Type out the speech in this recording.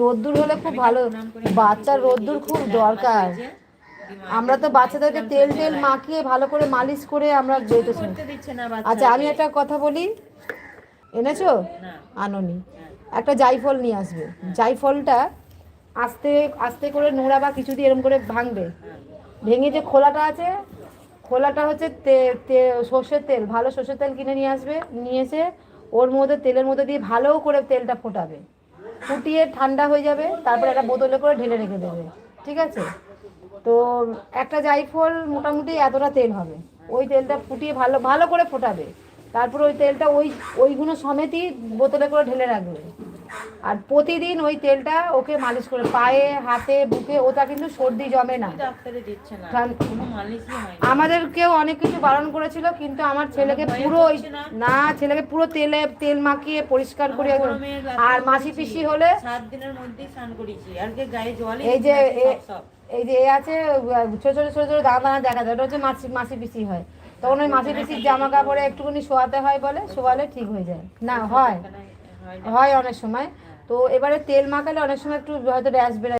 রোদ্দুর হলে খুব ভালো, বাচ্চার রোদ্দুর খুব দরকার। আমরা তো বাচ্চাদেরকে তেল তেল মাখিয়ে ভালো করে মালিশ করে আমরা যেতেছি। আচ্ছা আমি একটা কথা বলি, এনেছো? আনোনি? একটা জাইফল নিয়ে আসবে। জাইফলটা আস্তে আস্তে করে নোড়া বা কিছু দিয়ে এরকম করে ভাঙবে, ভেঙে যে খোলাটা আছে, খোলাটা হচ্ছে সর্ষের তেল, ভালো সর্ষের তেল কিনে নিয়ে আসবে, নিয়ে এসে ওর মধ্যে তেলের মধ্যে দিয়ে ভালো করে তেলটা ফোটাবে, ফুটিয়ে ঠান্ডা হয়ে যাবে, তারপরে একটা বোতলে করে ঢেলে রেখে দেবে। ঠিক আছে? তো একটা জাইফল মোটামুটি এতটা তেল হবে। ওই তেলটা ফুটিয়ে ভালো ভালো করে ফোটাবে, তারপরে ওই তেলটা ওইগুলো সমেতই বোতলে করে ঢেলে রাখবে। আর প্রতিদিন ওই তেলটা ওকে মালিশ করে পায়ে হাতে বুকে, ওটা কিন্তু সর্দি জমে না। আমাদেরকেও অনেক কিছু বারণ করেছিল, কিন্তু আমার ছেলেকে পুরো না, ছেলেকে পুরো তেল মাখিয়ে পরিষ্কার করে। আর মাসি পিসি হলে 7 দিনের মধ্যেই স্নান করিয়েছি, আর গায়ে জল এই যে এই যে এ আছে, ছোট ছোট ছোট ছোট দানা দানা দেখা যায়, ওটা হচ্ছে মাসি মাসি পিসি হয়। তখন ওই মাসি পিসির জামা কাপড়ে একটুখানি শোয়াতে হয়, বলে শোয়ালে ঠিক হয়ে যায় না, হয় হয় অনেক সময়। তো এবারে তেল মাখালে অনেক সময় একটু হয়তো র্যাশ বেরোয়।